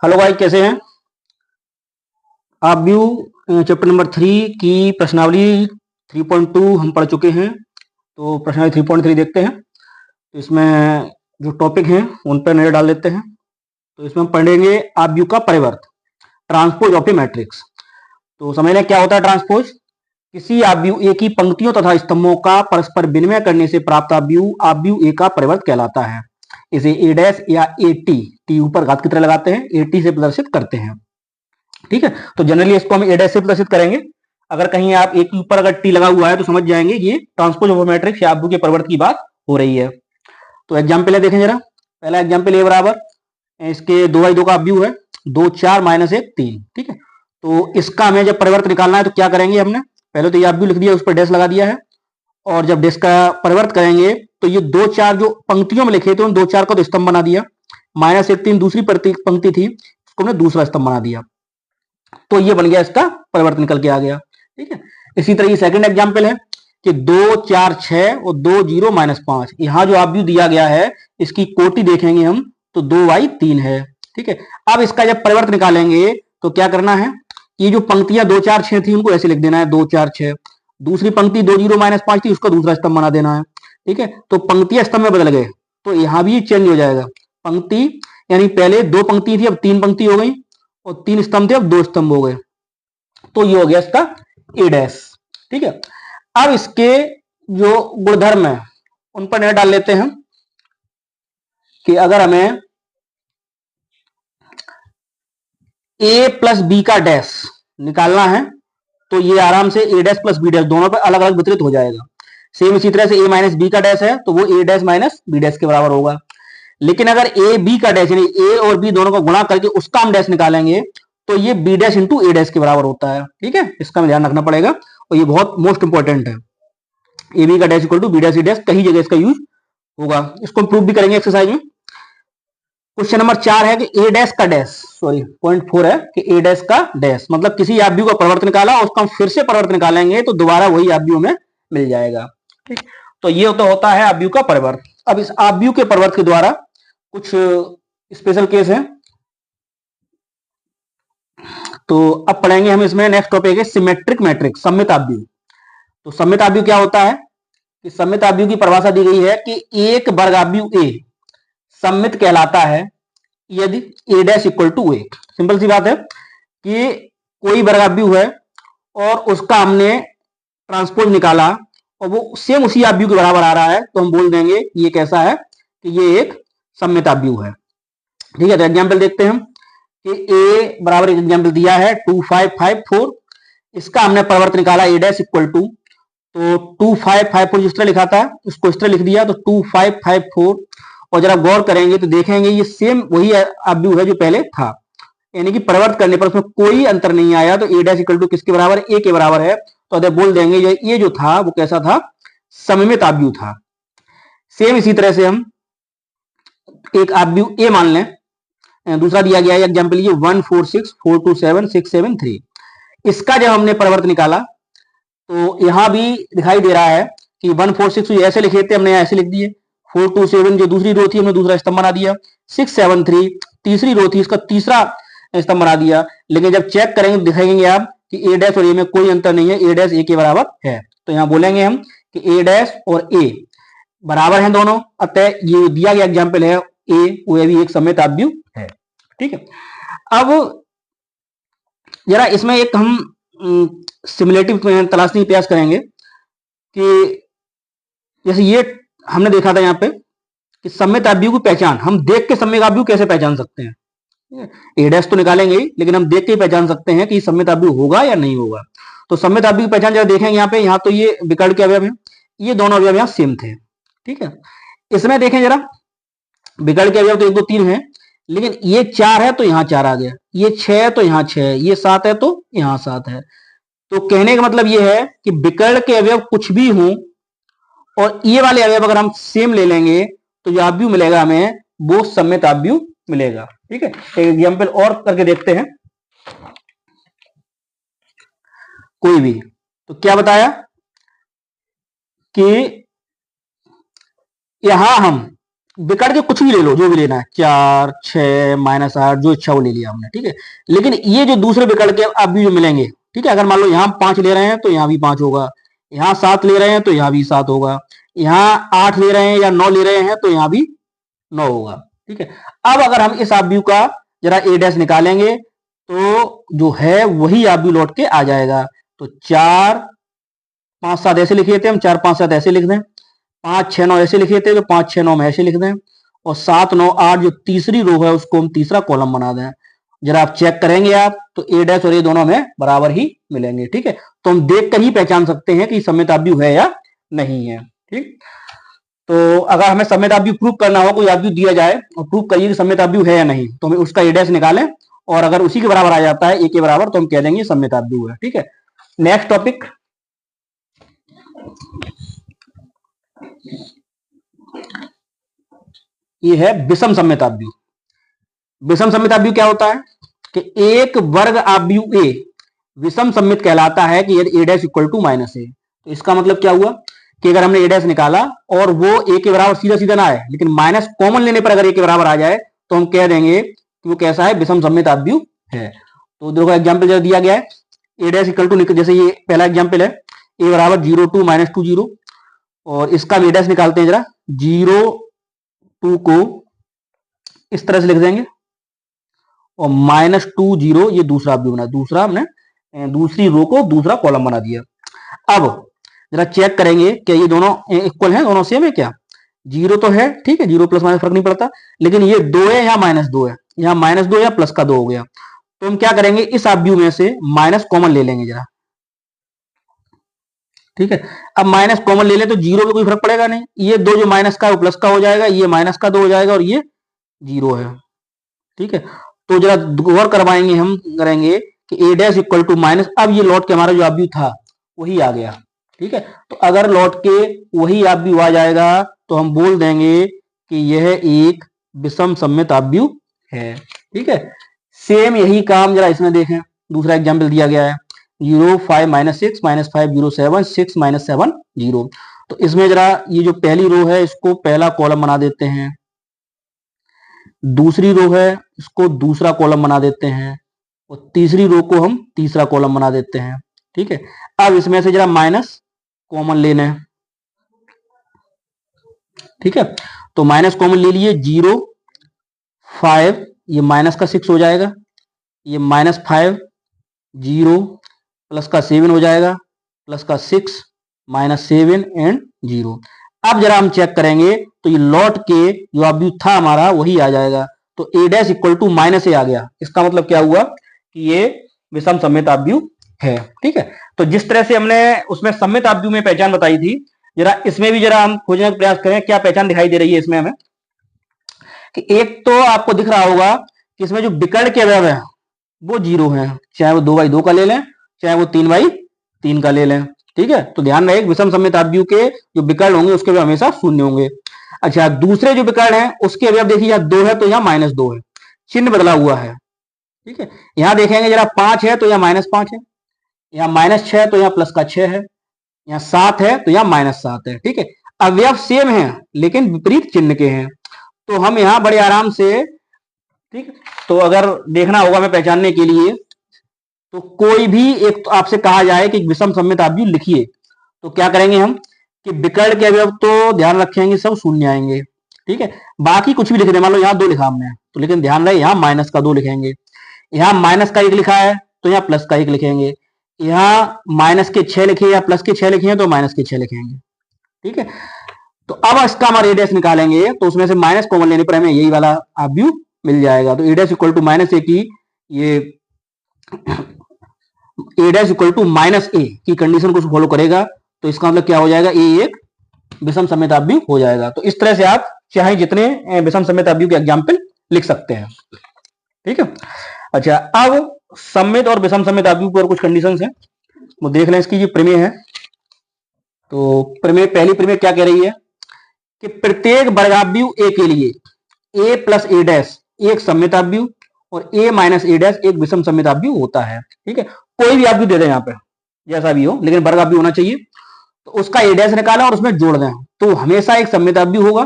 Hello भाई, कैसे हैं आप? व्यू चैप्टर नंबर 3 की प्रश्नावली 3.2 हम पढ़ चुके हैं। तो प्रश्नावली 3.3 देखते हैं। तो इसमें जो टॉपिक हैं उन पर नजर डाल लेते हैं। तो इसमें हम पढ़ेंगे आव्यूह का परिवर्त, ट्रांसपोज ऑफ ए मैट्रिक्स। तो समझना क्या होता है ट्रांसपोज। किसी आव्यूह ए की पंक्तियों तथा स्तंभों का परस्पर विनिमय करने से प्राप्त आव्यूह आव्यूह ए का परिवर्त कहलाता है। इसे ए डैश या ए टी ऊपर घात की तरह लगाते हैं, ए टी से प्रदर्शित करते हैं। ठीक है, तो जनरली इसको हम ए डैश से प्रदर्शित करेंगे। अगर कहीं आप एक के ऊपर अगर टी लगा हुआ है तो समझ जाएंगे ये ट्रांसपोज ऑफ मैट्रिक्स या आव्यूह के परिवर्त की बात हो रही है। तो एग्जाम्पल है, देखें जरा। पहला एग्जाम्पल ए बराबर, इसके 2/2 का आव्यूह है 2 4 - 1 3। ठीक है, तो इसका हमें जब परिवर्त निकालना है तो क्या करेंगे, हमने पहले तो ये आव्यूह लिख दिया, उस पर डैश लगा दिया है। और जब डैश का परिवर्त करेंगे तो ये 2 4 जो पंक्तियों में लिखे थे उन 2 4 का तो स्तंभ बना दिया, -1 3 दूसरी पंक्ति थी उसको हमने दूसरा स्तंभ बना दिया। तो ये बन गया, इसका परिवर्तन निकल के आ गया। ठीक है, इसी तरह ये सेकंड एग्जांपल है कि 2 4 6 और 2 0 - 5। यहां जो आव्यूह दिया गया है इसकी कोटि देखेंगे हम तो 2y 3 है। ठीक है, अब इसका जब परिवर्तन निकालेंगे तो क्या करना है, ये जो पंक्तियां 2 4 6 थी उनको ऐसे लिख देना है 2 4 6। दूसरी पंक्ति 2 0 - 5 थी, उसका दूसरा स्तंभ बना देना है। ठीक है, तो पंक्तियां स्तंभ में बदल गए तो यहां भी चेंज हो जाएगा। पंक्ति यानी पहले 2 पंक्ति थी, अब 3 पंक्ति हो गई, और 3 स्तंभ थे, अब 2 स्तंभ हो गए। तो ये हो गया इसका ए डैश। ठीक है, अब इसके जो गुणधर्म है उन पर नजर डाल लेते हैं कि अगर हमें ए प्लस बी का डैश निकालना है तो ये आराम से ए डैश प्लस बी डैश दोनों पर अलग अलग वितरित हो जाएगा। सेम इसी तरह से ए माइनस बी का डैश है तो वो ए डैश माइनस बी डैश के बराबर होगा। लेकिन अगर ए बी का डैश यानी ए और बी दोनों को गुणा करके उसका हम डैश निकालेंगे तो ये बी डैश इंटू ए डैश के बराबर होता है। ठीक है, इसका ध्यान रखना पड़ेगा और ये बहुत मोस्ट इंपॉर्टेंट है। ए बी का dash equal to B dash E dash कई जगह इसका यूज होगा, इसको प्रूव भी करेंगे एक्सरसाइज में। क्वेश्चन नंबर 4 है कि ए डैश का डैश, सॉरी पॉइंट 4 है कि ए डैश का डैश मतलब किसी आव्यूह का परिवर्तन निकाला, उसका हम फिर से परिवर्तन निकालेंगे तो दोबारा वही आव्यूह में मिल जाएगा। ठीक, तो ये तो होता है आव्यूह का परिवर्त। अब इस आव्यूह के परिवर्त के द्वारा कुछ स्पेशल केस है। तो अब पढ़ेंगे हम इसमें, नेक्स्ट टॉपिक है सिमेट्रिक मैट्रिक्स, सममित आव्यूह। तो सममित आव्यूह क्या होता है कि सममित आव्यूह की परिभाषा दी गई है कि एक वर्ग आव्यूह ए सममित कहलाता है यदि A dash equal to A. Simple सी बात है कि कोई वर्ग आव्यूह है और उसका हमने ट्रांसपोज निकाला और वो सेम उसी आव्यूह के बराबर आ रहा है तो हम बोल देंगे ये कैसा है कि ये एक सममित आव्यूह है। ठीक है, तो एग्जाम्पल देखते हैं कि ए बराबर एक एग्जाम्पल दिया है 2 5 5 4। इसका हमने परिवर्तन निकाला ए डैश इक्वल टू, तो 2 5 5 4 जिस तरह लिखा था उसको इस तरह लिख दिया, तो 2 5 5 4। और जरा गौर करेंगे तो देखेंगे ये सेम वही आव्यूह है जो पहले था, यानी कि परिवर्तन करने पर उसमें कोई अंतर नहीं आया। तो ए डैश इक्वल टू किसके बराबर है, ए के बराबर है। तो अगर बोल देंगे ये जो था वो कैसा था, सममित आव्यूह था। सेम इसी तरह से हम एक आव्यूह ए मान लें, दूसरा दिया गया है एग्जाम्पल ये 1 4 6 4 2 7 6 7 3। इसका जब हमने परिवर्तन निकाला तो यहां भी दिखाई दे रहा है कि 1 4 6 ऐसे लिखे थे, हमने ऐसे लिख दिए। 4 2 7 जो दूसरी रो थी हमने दूसरा स्तंभ बना दिया। 6 7 3 तीसरी रो थी, इसका तीसरा स्तंभ बना दिया। लेकिन जब चेक करेंगे तो दिखाएंगे आप कि ए डैश और ए में कोई अंतर नहीं है, ए डैश ए के बराबर है। तो यहां बोलेंगे हम कि ए डैश और ए बराबर हैं दोनों, अतः ये दिया गया एग्जाम्पल है ए वो भी एक सममित आव्यूह है। ठीक है, अब जरा इसमें एक हम सिमुलेटिव तलाशने की प्रयास करेंगे कि जैसे ये हमने देखा था यहाँ पे कि सममित आव्यूह की पहचान हम देख के सममित आव्यूह कैसे पहचान सकते हैं। ए डैश तो निकालेंगे ही, लेकिन हम देख के पहचान सकते हैं कि सममित आव्यूह होगा या नहीं होगा। तो सममित आव्यूह की पहचान जरा देखेंगे यहाँ पे, यहाँ तो ये विकर्ण के अवयव हैं, ये दोनों अवयव यहाँ सेम थे। ठीक है, इसमें देखें जरा, विकर्ण के अवयव तो 1 2 3 है, लेकिन ये 4 है तो यहाँ 4 आ गया, ये 6 है तो यहाँ 6 है, ये 7 है तो यहाँ 7 है। तो कहने का मतलब ये है कि विकर्ण के अवयव कुछ भी हों और ये वाले अवयव अगर हम सेम ले लेंगे तो जो आव्यूह मिलेगा हमें वो सममित आव्यूह मिलेगा। ठीक है, एक एग्जाम्पल और करके देखते हैं कोई भी। तो क्या बताया कि यहां हम विकर्ण के कुछ भी ले लो, जो भी लेना है, 4, 6, -8, जो इच्छा वो ले लिया हमने, ठीक है। लेकिन ये जो दूसरे विकर्ण के अब भी जो मिलेंगे, ठीक है, अगर मान लो यहाँ 5 ले रहे हैं तो यहाँ भी 5 होगा, यहाँ 7 ले रहे हैं तो यहाँ भी 7 होगा, यहाँ 8 ले रहे हैं या 9 ले रहे हैं तो यहाँ भी 9 होगा, ठीक है। अब अगर हम इस आव्यूह का जरा ए डैश निकालेंगे तो जो है वही आव्यूह लौट के आ जाएगा। तो 4, 5, 7 ऐसे लिखे थे हम, 4, 5, 7 ऐसे लिख दें, 5, 6, 9 ऐसे लिखे थे तो 5, 6, 9 में ऐसे लिख दें, और 7, 9, 8 जो तीसरी रो है उसको हम तीसरा कॉलम बना दें। जरा आप चेक करेंगे आप तो ए डैश और ए दोनों में बराबर ही मिलेंगे, ठीक है। तो हम देख कर ही पहचान सकते हैं कि सममित आव्यूह है या नहीं है, ठीक। तो अगर हमें सममित आव्यूह प्रूव करना हो, कोई आव्यूह दिया जाए और प्रूव करिए कि सममित आव्यूह है या नहीं, तो हमें उसका ए डैश निकालें, और अगर उसी के बराबर आ जाता है, ए के बराबर, तो हम कह देंगे सममित आव्यूह है, ठीक है। नेक्स्ट टॉपिक, ये है विषम सममित आव्यूह। विषम सममित आव्यूह क्या होता है कि एक वर्ग आव्यूह ए विषम सममित कहलाता है कि यदि A dash equal to minus ए। तो इसका मतलब क्या हुआ कि अगर हमने ए डैश निकाला और वो ए के बराबर सीधा सीधा ना आए, लेकिन माइनस कॉमन लेने पर अगर ए के बराबर आ जाए, तो हम कह देंगे कि वो कैसा है, विषम सममित आव्यूह है। तो देखो एग्जाम्पल जरा दिया गया है, ए डैश इक्वल टू, जैसे ये पहला एग्जाम्पल है, ए बराबर 0, 2, -2, 0, और इसका ए डैश निकालते हैं जरा, 0, 2 को इस तरह से लिख देंगे, और -2, 0 ये दूसरा आव्यूह बना, दूसरा हमने दूसरी रो को दूसरा कॉलम बना दिया। अब जरा चेक करेंगे क्या ये दोनों इक्वल हैं, दोनों सेम है क्या। 0 तो है, ठीक है, 0 प्लस माइनस फर्क नहीं पड़ता, लेकिन ये 2 है, यहाँ -2 है, यहाँ -2 या प्लस का 2 हो गया। तो हम क्या करेंगे, इस आव्यूह में से माइनस कॉमन ले लेंगे जरा, ठीक है। अब माइनस कॉमन ले लें तो 0 में कोई फर्क पड़ेगा नहीं, ये 2 जो माइनस का है वो प्लस का हो जाएगा, ये माइनस का 2 हो जाएगा, और ये 0 है, ठीक है। तो जरा गौर करवाएंगे, हम करेंगे कि ए डैश इक्वल टू माइनस, अब ये लौट के हमारा जो आव्यूह था वही आ गया, ठीक है। तो अगर लौट के वही आव्यूह आ जाएगा तो हम बोल देंगे कि यह एक विषम सममित आव्यूह है, ठीक है। सेम यही काम जरा इसमें देखें, दूसरा एग्जाम्पल दिया गया है, 0, 5, -6, -5, 0, 7, 6, -7, 0। तो इसमें जरा ये जो पहली रो है इसको पहला कॉलम बना देते हैं, दूसरी रो है इसको दूसरा कॉलम बना देते हैं, और तीसरी रो को हम तीसरा कॉलम बना देते हैं, ठीक है। अब इसमें से जरा माइनस कॉमन लेना है, ठीक है। तो माइनस कॉमन ले लिए, 0, 5, ये माइनस का 6 हो जाएगा, ये -5, 0 प्लस का 7 हो जाएगा, प्लस का 6, -7 एंड 0। अब जरा हम चेक करेंगे तो ये लौट के जो आव्यूह था हमारा वही आ जाएगा। तो ए डैश इक्वल टू माइनस ए आ गया, इसका मतलब क्या हुआ कि ये विषम सममित आव्यूह है, ठीक है। तो जिस तरह से हमने उसमें सममित आव्यूह में पहचान बताई थी, जरा इसमें भी जरा हम खोजने का प्रयास करें क्या पहचान दिखाई दे रही है इसमें हमें। कि एक तो आपको दिख रहा होगा कि इसमें जो विकर्ण के अवयव है वो 0 है, चाहे वो 2/2 का ले लें, चाहे वो 3/3 का ले लें, ठीक है। तो ध्यान रहे विषम सममित आव्यूह के जो विकर्ण होंगे उसके अवयव हमेशा शून्य होंगे। अच्छा, दूसरे जो विकर्ण है उसके अवयव देखिए, यहाँ 2 है तो यहाँ -2 है, चिन्ह बदला हुआ है, ठीक है। यहाँ देखेंगे जरा 5 है तो यहाँ -5 है, यहाँ -6 है तो यहाँ प्लस का 6 है, यहाँ 7 है तो यहाँ -7 है, ठीक है। अवयव सेम है लेकिन विपरीत चिन्ह के हैं। तो हम यहाँ बड़े आराम से, ठीक, तो अगर देखना होगा हमें पहचानने के लिए, तो कोई भी एक तो आपसे कहा जाए कि विषम सममित आव्यूह लिखिए, तो क्या करेंगे हम कि विकर्ण के अवयव तो ध्यान रखेंगे सब शून्य आएंगे, ठीक है। बाकी कुछ भी लिख रहे, मान लो यहाँ 2 लिखा हमने, तो लेकिन ध्यान रहे यहाँ माइनस का 2 लिखेंगे, यहाँ माइनस का 1 लिखा है तो यहाँ प्लस का 1 लिखेंगे, यहाँ माइनस के 6 लिखे या प्लस के 6 लिखे हैं तो माइनस के 6 लिखेंगे, ठीक है। तो अब इसका हम ए डैश निकालेंगे तो उसमें से माइनस कॉमन लेने पर हमें यही वाला आव्यूह मिल जाएगा। तो ए डैश इक्वल टू -a की ये ए डैश इक्वल टू -a की कंडीशन को फॉलो करेगा, तो इसका मतलब क्या हो जाएगा, ए एक विषम सममित आव्यूह हो जाएगा। तो इस तरह से आप चाहे जितने विषम सममित आव्यूह के एग्जाम्पल लिख सकते हैं, ठीक है। अच्छा, अब सममित और विषम सममित आव्यूह पर कुछ कंडीशंस हैं, वो देख लें। इसकी ये प्रमेय है, तो प्रमेय, पहली प्रमेय क्या कह रही है कि प्रत्येक वर्गाव्यूह ए के लिए a प्लस ए डैश एक सममित आव्यूह और a माइनस ए डैश एक विषम सममित आव्यूह होता है, ठीक है। कोई भी आव्यूह दे दें यहाँ पे जैसा भी हो, लेकिन वर्गाव्यूह होना चाहिए। तो उसका ए डैश निकालें और उसमें जोड़ दें तो हमेशा एक सममित आव्यूह होगा,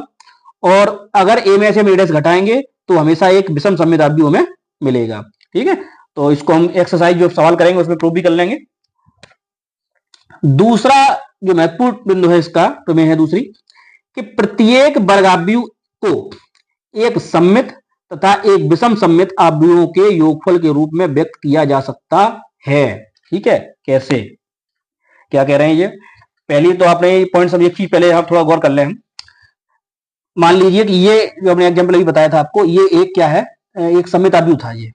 और अगर ए में से हम ए डैश घटाएंगे तो हमेशा एक विषम सममित आव्यूह हमें मिलेगा। ठीक है, तो इसको हम एक्सरसाइज जो सवाल करेंगे उसमें प्रूव भी कर लेंगे। दूसरा जो महत्वपूर्ण बिंदु है इसका प्रमेय है दूसरी, कि प्रत्येक वर्गाव्यूह को एक सममित तथा एक विषम सममित आव्यूहों के योगफल के रूप में व्यक्त किया जा सकता है। ठीक है, कैसे, क्या कह रहे हैं ये, पहली तो आपने पॉइंट सब एक चीज पहले आप थोड़ा गौर कर लें। मान लीजिए कि ये जो हमने एग्जाम्पल अभी बताया था आपको, ये एक क्या है, एक सममित आव्यूह था ये।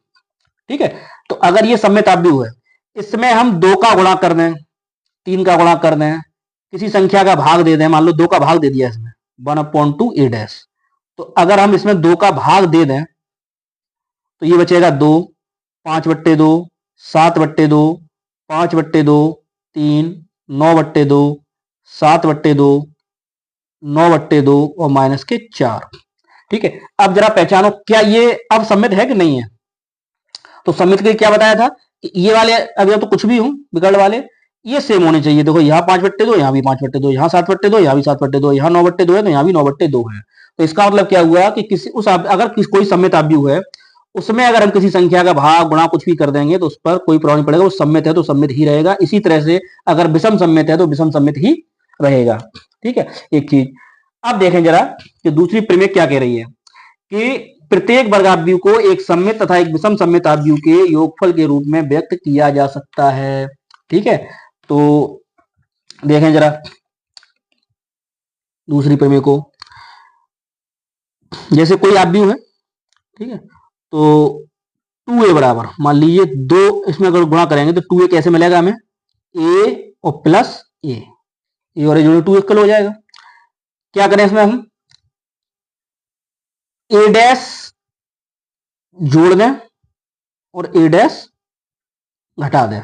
ठीक है, तो अगर ये सममित आव्यूह है, इसमें हम 2 का गुणा कर दें, 3 का गुणा कर दें, किसी संख्या का भाग दे दें, मान लो 2 का भाग दे दिया इसमें 1/2 ए डैश, तो अगर हम इसमें 2 का भाग दे दें तो ये बचेगा 2, 5/2, 7/2, 5/2, 3, 9/2, 7/2, 9/2 और माइनस के 4। ठीक है, अब जरा पहचानो क्या ये अब सममित है कि नहीं है। तो सममित के क्या बताया था कि ये वाले अब तो कुछ भी हूं विकर्ण वाले ये सेम होने चाहिए। देखो यहाँ 5/2, यहाँ भी 5/2, यहाँ 7/2, यहाँ भी 7/2, यहाँ 9/2 है तो यहाँ भी 9/2 है। तो इसका मतलब क्या हुआ कि किसी उस अगर कोई सममित आव्यूह है उसमें अगर हम किसी संख्या का भाग गुणा कुछ भी कर देंगे तो उस पर कोई प्रभाव नहीं पड़ेगा, वो सममित है तो सममित ही रहेगा। इसी तरह से अगर विषम सममित है तो विषम सममित ही रहेगा। ठीक है, एक चीज। अब देखें जरा कि दूसरी प्रमेय क्या कह रही है कि प्रत्येक वर्गाव्यूह को एक सममित तथा एक विषम सममित आव्यूह के योगफल के रूप में व्यक्त किया जा सकता है। ठीक है, तो देखें जरा दूसरी प्रमेय को, जैसे कोई आव्यूह है, ठीक है, तो 2a बराबर मान लीजिए 2, इसमें अगर गुणा करेंगे तो 2a कैसे मिलेगा हमें, a और प्लस a, ये और जोड़े 2 इक्वल हो जाएगा। क्या करें इसमें हम a डैश जोड़ दें और a डैश घटा दें।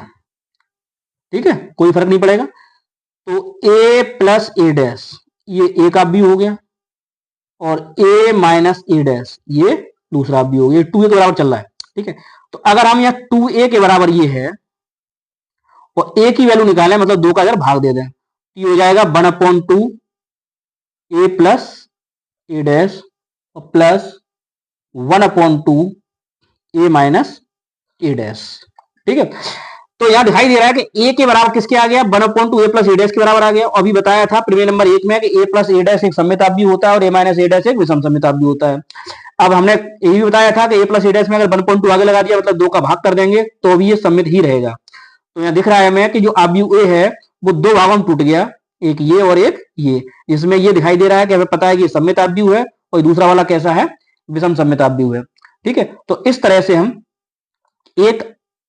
ठीक है, कोई फर्क नहीं पड़ेगा। तो a प्लस a डैश ये एक आव्यूह हो गया और a माइनस a डैश ये दूसरा आव्यूह हो गया, 2a के बराबर चल रहा है। ठीक है, तो अगर हम यहाँ 2a के बराबर ये है और a की वैल्यू निकालें, मतलब 2 का अगर भाग दे दें, ये हो जाएगा 1/2 a प्लस a डैश और plus 1/2 a minus a dash. ठीक है, तो यहां दिखाई दे रहा है कि a के बराबर किसके आ गया, 1/2 a प्लस a डैश के बराबर आ गया। अभी बताया था प्रमेय नंबर 1 में कि a प्लस a डैश एक सममित आव्यूह होता है और a माइनस a डैश एक विषम सममित आव्यूह होता है। अब हमने ये भी बताया था कि a प्लस a डैश में अगर 1/2 आगे लगा दिया मतलब 2 का भाग कर देंगे तो भी ये सममित ही रहेगा। तो यहाँ दिख रहा है हमें कि जो आव्यूह a है वो 2 भागों में टूट गया, एक ये और एक ये। इसमें ये दिखाई दे रहा है कि हमें पता है कि सममित आव्यूह है और दूसरा वाला कैसा है, विषम सममित आव्यूह है। ठीक है, तो इस तरह से हम एक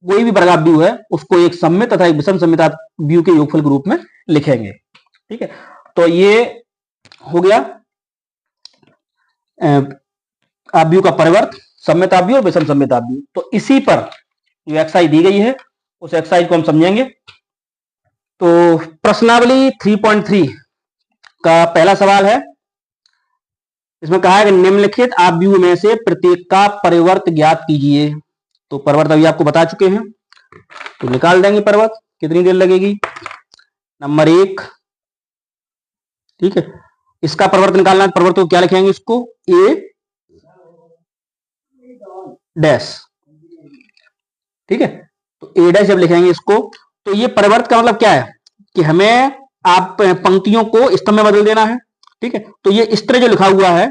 कोई भी वर्गाव्यूह है उसको एक सममित तथा एक विषम सममित आव्यूह के योगफल के रूप में लिखेंगे। ठीक है, तो ये हो गया आव्यूह का परिवर्त, सममित आव्यूह और विषम सममित आव्यूह। तो इसी पर जो एक्सरसाइज दी गई है उस एक्सरसाइज को हम समझेंगे। तो प्रश्नावली 3.3 का पहला सवाल है, इसमें कहा है कि निम्नलिखित आव्यूह में से प्रत्येक का परिवर्त ज्ञात कीजिए। तो परिवर्त अभी आपको बता चुके हैं, तो निकाल देंगे परिवर्त, कितनी देर लगेगी। नंबर 1, ठीक है, इसका परिवर्त निकालना है, परिवर्त को क्या लिखेंगे, इसको a डैश। ठीक है, तो a डैश जब लिखेंगे इसको, तो ये परिवर्त का मतलब क्या है कि हमें आप पंक्तियों को स्तंभ में बदल देना है। ठीक है, तो ये इस तरह जो लिखा हुआ है,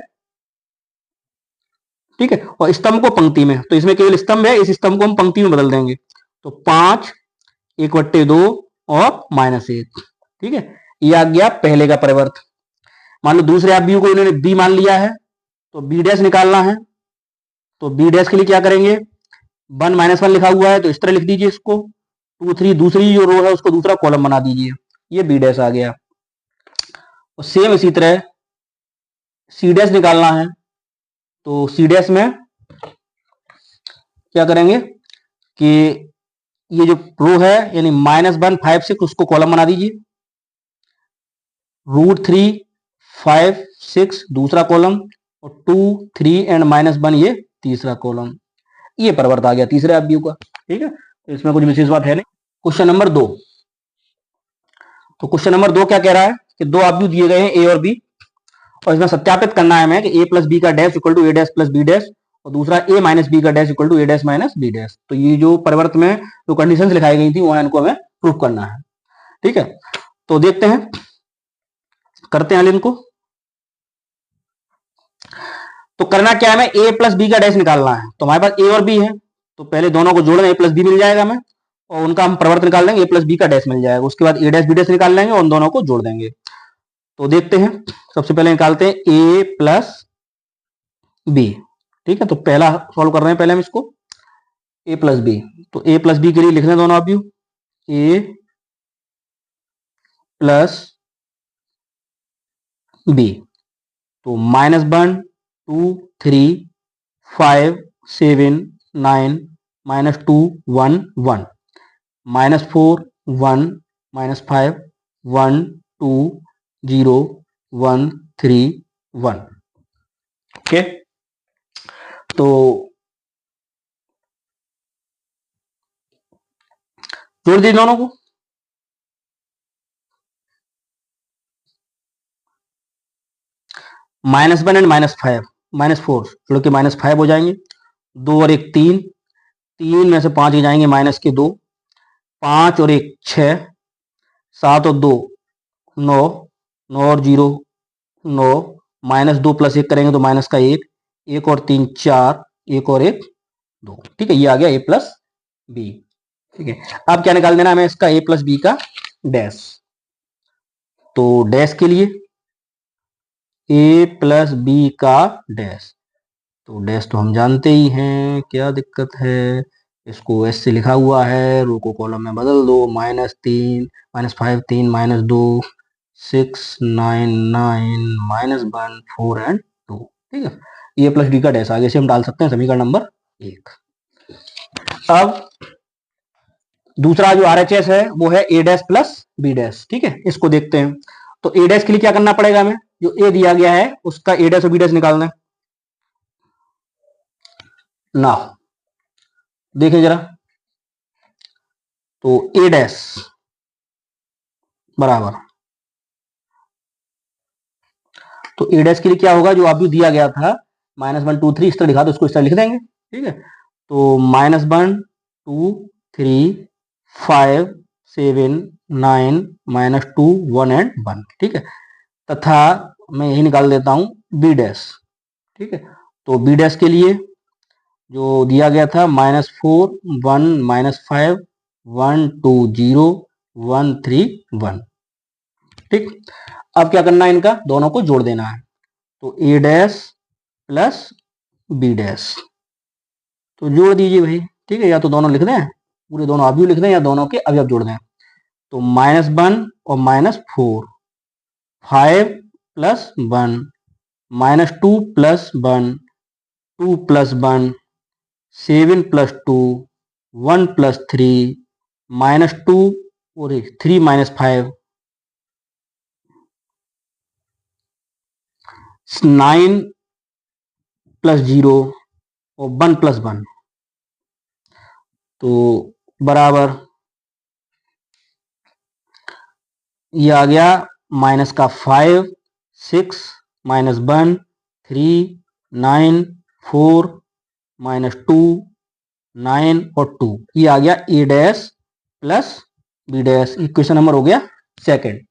ठीक है, और स्तंभ को पंक्ति में, तो इसमें केवल स्तंभ है, इस स्तंभ को हम पंक्ति में बदल देंगे। तो 5 1/2 और -1। ठीक है, ये आ गया पहले का परिवर्त। मान लो दूसरे आव्यूह को इन्होंने b मान लिया है तो b डैश निकालना है। तो b डैश के लिए क्या करेंगे, 1 -1 लिखा हुआ है तो इस तरह लिख दीजिए इसको, 2 3 दूसरी जो रो है उसको दूसरा कॉलम बना दीजिए, ये b डैश आ गया। और सेम इसी तरह c डैश निकालना है तो c डैश में क्या करेंगे कि ये जो रो है यानी -1 5 6 उसको कॉलम बना दीजिए, √3 5 6 दूसरा कॉलम और 2 3 एंड -1 ये तीसरा कॉलम। ये परिवर्त आ गया तीसरे आव्यूह का। ठीक है, तो इसमें कुछ विशेष बात है नहीं। क्वेश्चन नंबर 2, तो क्वेश्चन नंबर 2 क्या कह रहा है कि दो आव्यूह दिए गए हैं a और b और इसमें सत्यापित करना है हमें कि ए प्लस बी का dash equal to A dash plus B dash, और दूसरा ए माइनस बी का dash equal to A dash minus B dash. तो ये जो परिवर्त में जो कंडीशंस लिखाई गई थी वहां इनको हमें प्रूव करना है। ठीक है, तो देखते हैं, करते हैं इनको। तो करना क्या है, हमें ए प्लस बी का डैश निकालना है। तो हमारे पास ए और बी है, तो पहले दोनों को जोड़ दें, ए प्लस बी मिल जाएगा हमें, और उनका हम परिवर्तन निकाल लेंगे, ए प्लस बी का डैश मिल जाएगा। उसके बाद ए डैश बी डैश निकाल लेंगे और उन दोनों को जोड़ देंगे। तो देखते हैं, सबसे पहले निकालते हैं ए प्लस बी। ठीक है, तो पहला सॉल्व कर रहे हैं पहले हम इसको, ए प्लस बी। तो ए प्लस बी के लिए लिख रहे हैं दोनों आप, ए प्लस बी। तो -1 2 3 5 7 9 -2 1 1 -4 1 -5 1 2 0 1 3 1। ओके, तो जोड़ दीजिए दोनों को। -1 एंड -5 -4 जोड़ के -5 हो जाएंगे। 2 और 1 3, 3 में से 5 ही जाएंगे, माइनस के 2, 5 और 1 6, 7 और 2 9, 9 और 0 9, -2 + 1 करेंगे तो माइनस का 1, 1 और 3 4, 1 और 1 2। ठीक है, ये आ गया ए प्लस बी। ठीक है, अब क्या निकाल देना हमें इसका, ए प्लस बी का डैश। तो डैश के लिए ए प्लस बी का डैश, तो डैश तो हम जानते ही हैं, क्या दिक्कत है, इसको एस से लिखा हुआ है, रो को कॉलम में बदल दो, -3 -5 3 -2 6 9 9 -1 4 एंड 2। ठीक है, ए प्लस डी का डैश आगे से हम डाल सकते हैं समीकरण नंबर 1। अब दूसरा जो आरएचएस है वो है ए डैश प्लस बी डैश। ठीक है, इसको देखते हैं। तो ए डैश के लिए क्या करना पड़ेगा हमें, जो ए दिया गया है उसका ए डैश और बी डैश निकालना है ना। देखिए जरा, तो ए डैश बराबर, तो ए डैश के लिए क्या होगा, जो अभी दिया गया था -1 2 3 इस तरह लिखा, तो उसको इस तरह लिख देंगे। ठीक है, तो -1 2 3 5 7 9 -2 1 एंड 1। ठीक है, तथा मैं यही निकाल देता हूं बी डैश। ठीक है, तो बी डैश के लिए जो दिया गया था -4 1 -5 1 2 0 1 3 1। ठीक, अब क्या करना है, इनका दोनों को जोड़ देना है। तो ए डैश प्लस बी डैश, तो जोड़ दीजिए भाई। ठीक है, या तो दोनों लिख दें, पूरे दोनों अवयव लिख दें, या दोनों के अवयव जोड़ दें। तो -1 और -4, 5 + 1 -2 + 1 2 + 1 7 + 2 1 + 3 -2 और 3 -5 9 + 0 और 1 + 1, तो बराबर ये आ गया माइनस का 5 6 -1 3 9 4 -2 9 और 2, ये आ गया A dash plus B dash. Equation number हो गया सेकंड।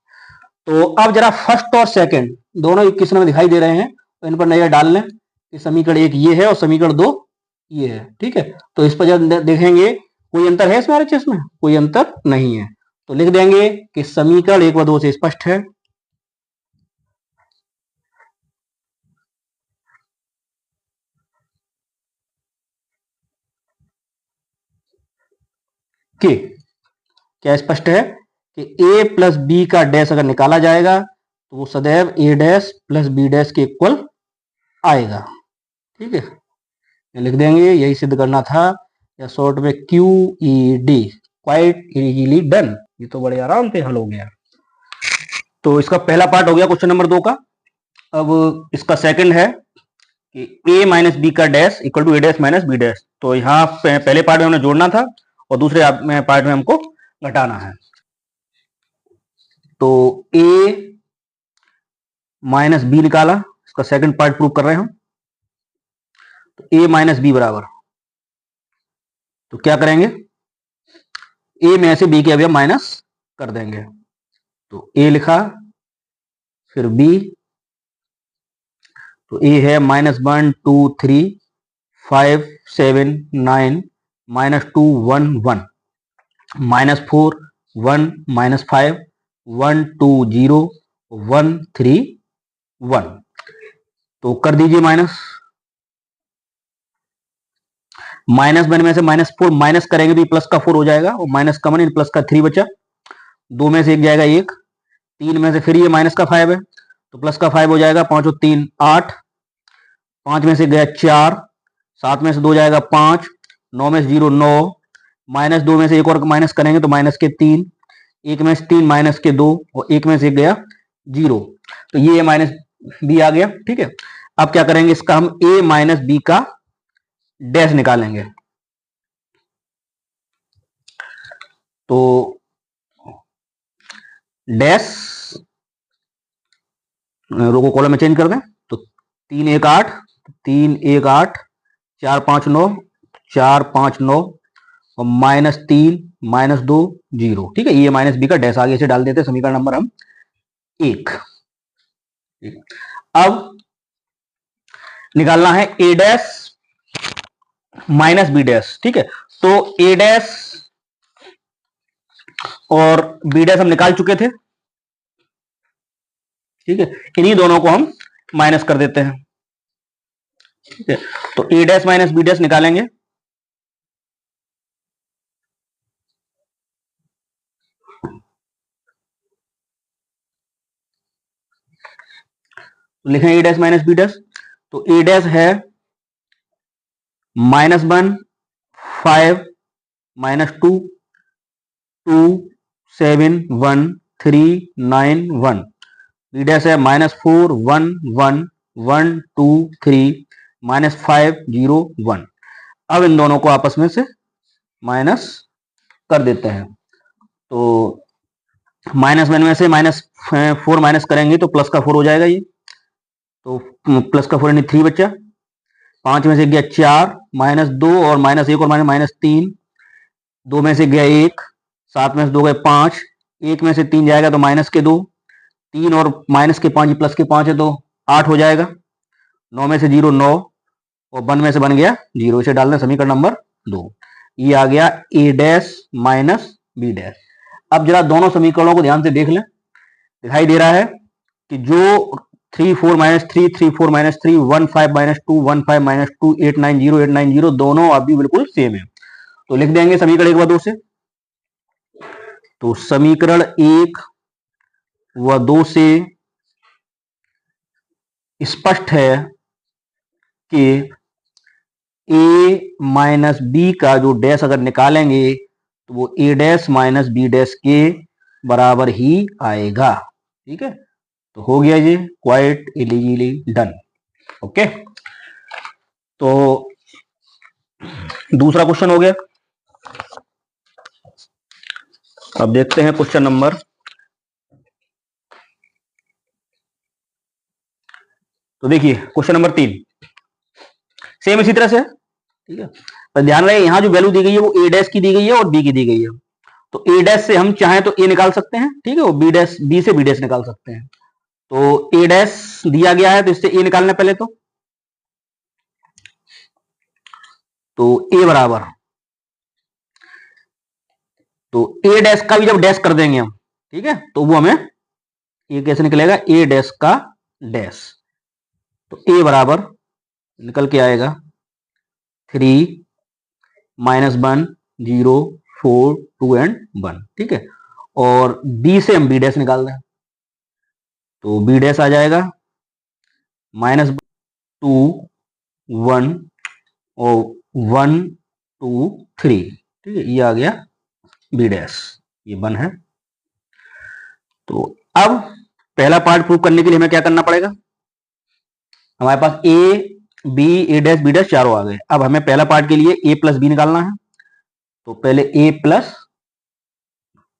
तो अब जरा फर्स्ट और सेकंड दोनों इक्वेशन में दिखाई दे रहे हैं, तो इन पर नजर डाल लें कि समीकरण 1 ये है और समीकरण 2 ये है। ठीक है, तो इस पर जब देखेंगे कोई अंतर है इसमें आरएचएस में, कोई अंतर नहीं है, तो लिख देंगे कि समीकरण 1 व 2 से स्पष्ट है कि, क्या स्पष्ट है कि ए प्लस बी का डैश अगर निकाला जाएगा तो वो सदैव ए डैश प्लस बी डैश के इक्वल आएगा। ठीक है, लिख देंगे, यही सिद्ध करना था, या शॉर्ट में QED, क्वाइट इजीली डन। ये तो बड़े आराम से हल हो गया। तो इसका पहला पार्ट हो गया क्वेश्चन नंबर 2 का। अब इसका सेकंड है कि a माइनस बी का dash equal to A dash minus B dash. तो यहाँ पहले पार्ट में हमने जोड़ना था और दूसरे पार्ट में हमको घटाना है। तो a माइनस बी निकाला, इसका सेकंड पार्ट प्रूव कर रहे हैं हम। तो ए माइनस बी बराबर, तो क्या करेंगे, ए में से बी के अवयव माइनस कर देंगे। तो ए लिखा, फिर बी, तो ए है -1 2 3 5 7 9 -2 1 1 -4 1 -5 1 2 0 1 3 1। तो कर दीजिए माइनस, -1 में से -4 माइनस करेंगे तो प्लस का 4 हो जाएगा, और माइनस कॉमन इन प्लस का 3 बचा, 2 में से 1 जाएगा 1, 3 में से फिर ये माइनस का 5 है तो प्लस का 5 हो जाएगा, 5 और 3 8, 5 में से गया 4, 7 में से 2 जाएगा 5, 9 में से 0 9, -2 में से एक और माइनस करेंगे तो माइनस के 3, 1 में से 3 माइनस के 2, और 1 में से गया 0। तो ये माइनस बी आ गया। ठीक है, अब क्या करेंगे, इसका हम ए माइनस बी का डैश निकालेंगे। तो डैश रो को कॉलम में चेंज कर दें, तो 3 1 8, 3 1 8, 4 5 9, 4 5 9, और -3 -2 0। ठीक है, ये माइनस बी का डैश आगे से डाल देते हैं, समीकरण नंबर हम 1। अब निकालना है ए डैश माइनस बी डैश। ठीक है, तो ए डैश और बी डैश हम निकाल चुके थे। ठीक है, इन्हीं दोनों को हम माइनस कर देते हैं। ठीक है, तो ए डैश माइनस बी डैश निकालेंगे, लिखें ए डैश माइनस बी डैश। तो ए डैश है -1 5 -2 2 7 1 3 9 1, बी डैश है -4 1 1 1 2 3 -5 0 1। अब इन दोनों को आपस में से माइनस कर देते हैं। तो -1 में से -4 माइनस करेंगे तो प्लस का 4 हो जाएगा ये, तो प्लस का 4 यानी 3 बच्चा, 5 में से गया 4, -2 और -1 और -3, 2 में से गया 1, 7 में से 2 गए 5, 1 में से 3 जाएगा तो माइनस के 2, 3 और माइनस के 5 प्लस के 5 है तो 8 हो जाएगा, 9 में से 0 9, और 1 में से बन गया 0। इसे डालना समीकरण नंबर 2। ये आ गया A dash minus B dash. अब जरा दोनों समीकरणों को ध्यान से देख लें, दिखाई दे रहा है कि जो 3 4 -3 3 4 -3 1 5 -2 1 5 -2 8 9 0 8 9 0 दोनों अभी बिल्कुल सेम है। तो लिख देंगे समीकरण 1 व 2 से। तो समीकरण 1 व 2 से स्पष्ट है कि ए माइनस बी का जो डैश अगर निकालेंगे तो वो ए डैश माइनस बी डैश के बराबर ही आएगा। ठीक है, तो हो गया ये क्वाइट इलीजिली डन। ओके, तो दूसरा क्वेश्चन हो गया। अब देखते हैं क्वेश्चन नंबर, तो देखिए क्वेश्चन नंबर 3 सेम इसी तरह से। ठीक है, पर ध्यान रहे यहां जो वैल्यू दी गई है वो ए डैश की दी गई है और बी की दी गई है। तो ए डैश से हम चाहें तो ए निकाल सकते हैं, ठीक है, और बी डैश बी से बी डैश निकाल सकते हैं। तो ए डैश दिया गया है तो इससे ए निकालना पहले, तो ए बराबर, तो ए डैश का भी जब डैश कर देंगे हम, ठीक है, तो वो हमें ये कैसे निकलेगा, ए डैश का डैश। तो ए बराबर निकल के आएगा 3 -1 0 4 2 एंड 1। ठीक है, और बी से हम बी डैश निकाल दें तो बी डैश आ जाएगा -2 1 और 1 2 3। ठीक है, ये आ गया बी डैश, ये 1 है। तो अब पहला पार्ट प्रूव करने के लिए हमें क्या करना पड़ेगा, हमारे पास A B A dash B dash चारों आ गए। अब हमें पहला पार्ट के लिए ए प्लस बी निकालना है। तो पहले ए प्लस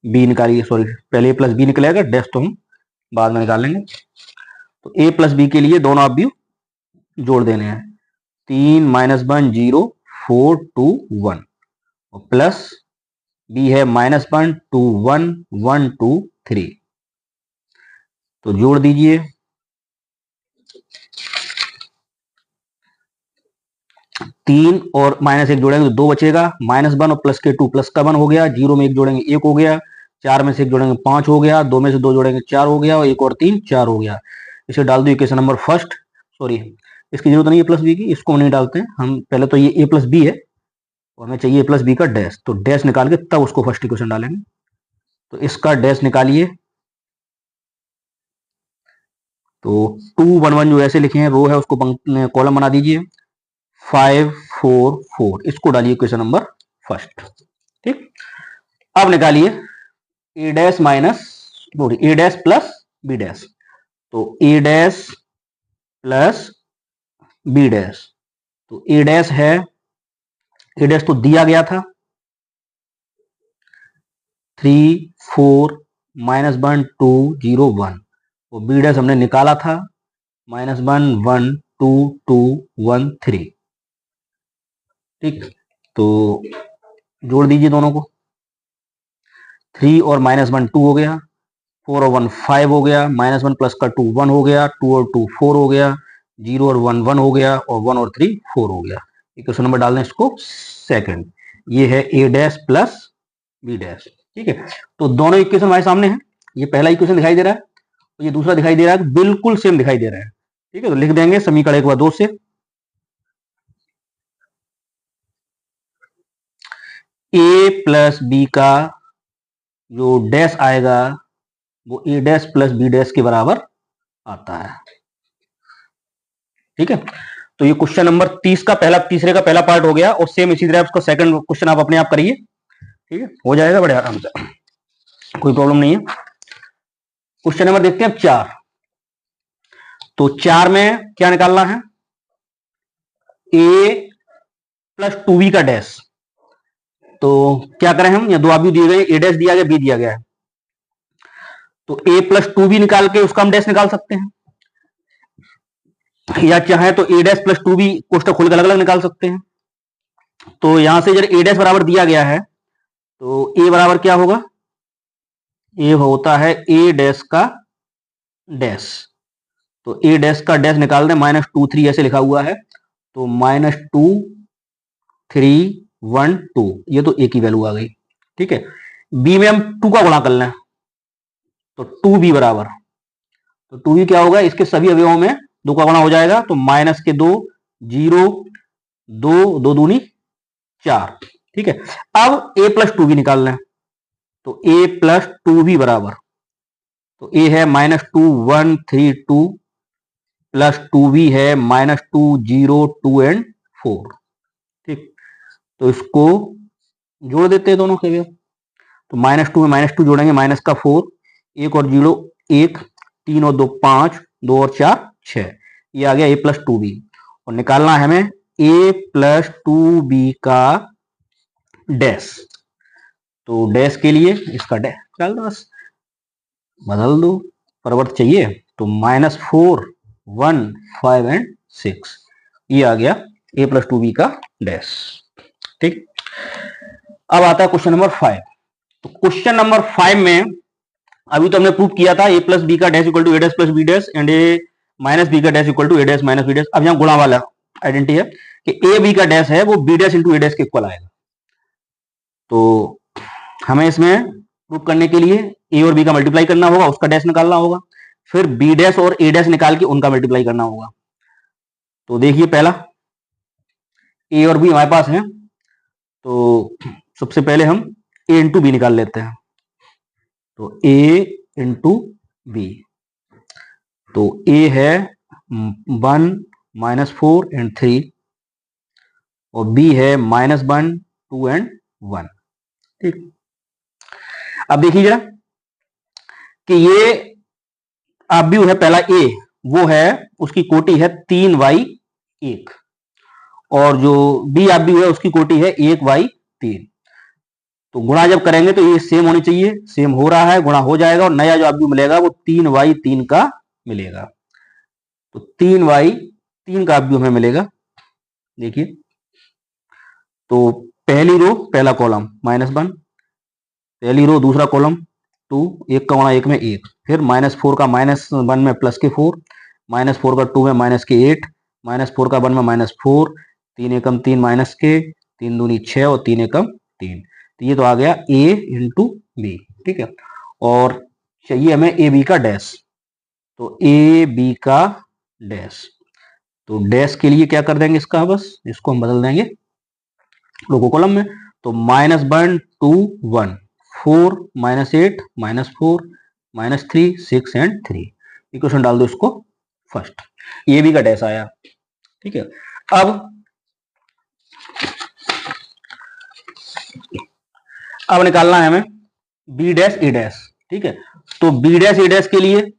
बी निकालिए, सॉरी पहले ए प्लस बी निकलेगा, डैश तो हम बाद में निकालेंगे। तो a प्लस बी के लिए दोनों अवयव जोड़ देने हैं। 3 -1 0 4 2 1 और प्लस b है -1 2 1 1 2 3। तो जोड़ दीजिए। 3 और -1 जोड़ेंगे तो 2 बचेगा, -1 और प्लस के 2 प्लस का 1 हो गया, 0 में 1 जोड़ेंगे 1 हो गया, 4 में से 1 जोड़ेंगे 5 हो गया, 2 में से 2 जोड़ेंगे 4 हो गया और 1 और 3 4 हो गया। इसे डाल दो इक्वेशन नंबर फर्स्ट। सॉरी, इसकी जरूरत नहीं है प्लस बी की, इसको नहीं डालते हैं हम। पहले तो ये a प्लस बी है और हमें चाहिए a प्लस बी का डैश, तो डैश निकाल के तब उसको फर्स्ट इक्वेशन डालेंगे। तो इसका डैश निकालिए। तो 2 1 1 जो ऐसे लिखे हैं रो है उसको कॉलम बना दीजिए। 5 4 4 इसको डालिए इक्वेशन नंबर फर्स्ट। ठीक, अब निकालिए a dash minus A dash plus B dash. तो a dash plus B dash, तो a डैश है, a डैश तो दिया गया था 3 4 -1 2 0 1 और बी डैश हमने निकाला था -1 1 2 2 1 3। ठीक, तो जोड़ दीजिए दोनों को। 3 और -1 2 हो गया, 4 और 1 5 हो गया, -1 प्लस का 2 1 हो गया, 2 और 2 4 हो गया, 0 और 1 1 हो गया और 1 और 3 4 हो गया। इक्वेशन नंबर डालना है इसको सेकंड। ये है a dash plus B dash. ठीक है, तो दोनों इक्वेशन हमारे सामने हैं। ये पहला इक्वेशन दिखाई दे रहा है और ये दूसरा दिखाई दे रहा है, बिल्कुल सेम दिखाई दे रहा है। ठीक है, तो लिख देंगे समीकरण 1 व 2 से a प्लस बी का जो डैश आएगा वो a dash plus B dash के बराबर आता है। ठीक है, तो ये क्वेश्चन नंबर 30 का पहला, तीसरे का पहला पार्ट हो गया और सेम इसी तरह उसका सेकंड क्वेश्चन आप अपने आप करिए। ठीक है, हो जाएगा बड़े आराम से, कोई प्रॉब्लम नहीं है। क्वेश्चन नंबर देखते हैं अब 4। तो 4 में क्या निकालना है, a प्लस 2b का डैश। तो क्या करें हम, या दो अवयव दिए गए, a डैश दिया गया, b दिया गया है, तो a प्लस 2b निकाल के उसका हम डैश निकाल सकते हैं, या चाहे तो a डैश प्लस 2b कोष्टक खोल कर अलग अलग निकाल सकते हैं। तो यहां से जब a डैश बराबर दिया गया है तो a बराबर क्या होगा, a होता है a डैश का डैश। तो a डैश का डैश निकाल दें, -2 3 ऐसे लिखा हुआ है, तो -2 3 1 2, ये तो a की वैल्यू आ गई। ठीक है, b में हम 2 का गुणा कर लें तो 2b बराबर, तो 2b क्या होगा, इसके सभी अवयवों में 2 का गुणा हो जाएगा, तो -2 0 2 2 दूनी 4। ठीक है, अब a प्लस 2b निकाल लें, तो a प्लस 2b बराबर, तो a है -2 1 3 2 प्लस 2b है -2 0 2 एंड 4। ठीक, तो इसको जोड़ देते हैं दोनों के, तो -2 में -2 जोड़ेंगे, माइनस का 4, 1 और 0 1, 3 और 2 5, 2 और 4 6, ये आ गया a प्लस 2b। और निकालना है हमें a प्लस 2b का डैश। तो डैश के लिए इसका डैश निकाल दो, बस बदल दो, परिवर्त चाहिए तो -4 1 5 एंड 6, ये आ गया a प्लस 2b का डैश। ठीक, अब आता है क्वेश्चन नंबर 5। तो क्वेश्चन नंबर 5 में अभी तो हमने प्रूव किया था a प्लस बी का dash equal to a dash plus B dash and a minus B का dash equal to a dash minus B dash. अब यहाँ गुणा वाला आइडेंटिटी है कि a b का डैश है वो b dash into a dash के इक्वल आएगा। तो हमें इसमें प्रूव करने के लिए a और b का मल्टीप्लाई करना होगा, उसका डैश निकालना होगा, फिर b डैश और a डैश निकाल के उनका मल्टीप्लाई करना होगा। तो देखिए पहला a और b हमारे पास है, तो सबसे पहले हम a इंटू बी निकाल लेते हैं। तो a इंटू बी, तो a है 1 -4 एंड 3 और b है -1 2 एंड 1। ठीक, अब देखिए जरा कि ये अवयव है पहला a, वो है उसकी कोटि है 3y1 और जो b अवयव है उसकी कोटि है 1y3। तो गुणा जब करेंगे तो ये सेम होनी चाहिए, सेम हो रहा है, गुणा हो जाएगा और नया जो अवयव मिलेगा वो 3y3 का मिलेगा। तो 3y3 का अब हमें मिलेगा। देखिए, तो पहली रो पहला कॉलम -1, पहली रो दूसरा कॉलम 2, 1 का गुणा 1 में 1, फिर -4 का -1 में प्लस के 4, -4 का 2 में माइनस के 8, -4 का 1 में -4, 3 एकम 3 माइनस के 3 दूनी 6 और 3 एकम 3। तो ये तो आ गया a इंटू बी। ठीक है, और चाहिए हमें ए बी का डैश। तो ए बी का डैश, तो डैश के लिए क्या कर देंगे इसका, बस इसको हम बदल देंगे लोगो कॉलम में। तो -1 2 1 4 -8 -4 -3 6 एंड 3। इक्वेशन डाल दो इसको फर्स्ट, ये भी का डैश आया। ठीक है, अब निकालना है हमें बी डैश ए डैश। ठीक है, तो बी डैश ए डैश के लिए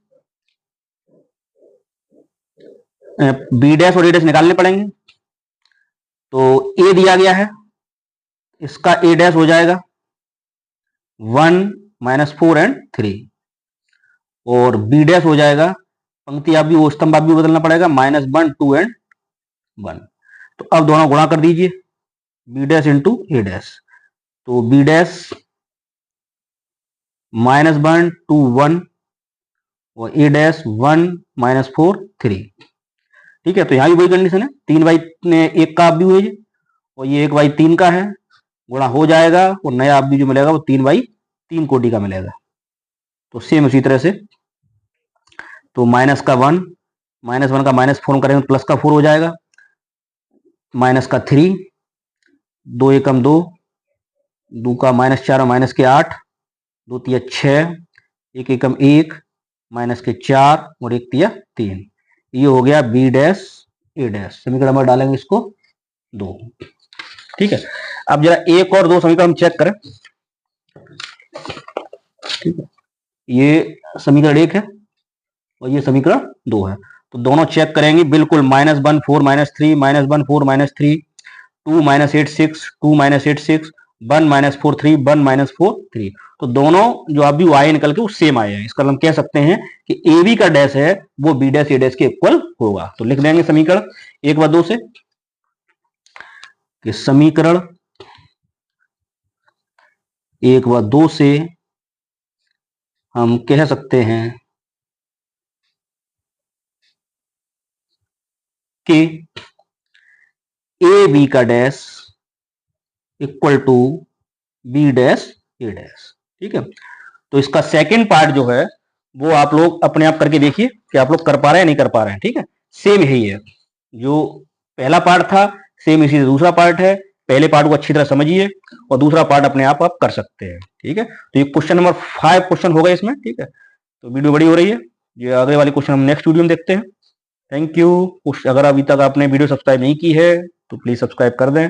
बी डैश और ए डैश निकालने पड़ेंगे। तो ए दिया गया है, इसका ए डैश हो जाएगा 1 -4 एंड 3, और बी डैश हो जाएगा, पंक्ति आप भी वो स्तंभ आप भी बदलना पड़ेगा, -1 2 एंड 1। तो अब दोनों गुणा कर दीजिए, बी डैश इंटू ए डैश। तो बी डैश -1 2 1 और ए डैश 1 -4 3। ठीक है, तो यहां भी वही कंडीशन है, 3y1 का आप भी हुए और ये 1y3 का है, गुणा हो जाएगा और नया आप भी जो मिलेगा वो 3y3 कोटि का मिलेगा। तो सेम उसी तरह से, तो -1 का -4 करेंगे तो प्लस का 4 हो जाएगा, माइनस का 3, 2 एकम 2, 2 का -4 और माइनस के 8, 2 तिया 6, 1 एकम 1, माइनस के 4 और 1 तिया 3। ये हो गया बी डैश ए डैश। समीकरण नंबर डालेंगे इसको 2। ठीक है, अब जरा 1 और 2 समीकरण हम चेक करें। ठीक है, ये समीकरण 1 है और ये समीकरण 2 है, तो दोनों चेक करेंगे बिल्कुल। -1 4 -3 -1 4 -3, 2 -8 6 2 -8 6, 1 -4 3 1 -4 3। तो दोनों जो अभी y निकल के वो सेम आए हैं। इसका हम कह सकते हैं कि ए बी का डैश है वो बी डैश ए डैश के इक्वल होगा। तो लिख देंगे समीकरण 1 व 2 से कि समीकरण 1 व 2 से हम कह सकते हैं कि ए बी का dash equal to B dash A dash. ठीक है, तो इसका सेकंड पार्ट जो है वो आप लोग अपने आप करके देखिए कि आप लोग कर पा रहे हैं नहीं कर पा रहे हैं। ठीक है, सेम यही है, जो पहला पार्ट था सेम इसी से दूसरा पार्ट है। पहले पार्ट को अच्छी तरह समझिए और दूसरा पार्ट अपने आप कर सकते हैं। ठीक है, तो ये क्वेश्चन नंबर 5 क्वेश्चन हो गए इसमें। ठीक है, तो वीडियो बड़ी हो रही है, ये अगले वाले क्वेश्चन हम नेक्स्ट वीडियो में देखते हैं। Thank you. अगर अभी तक आपने वीडियो सब्सक्राइब नहीं की है तो प्लीज सब्सक्राइब कर दें।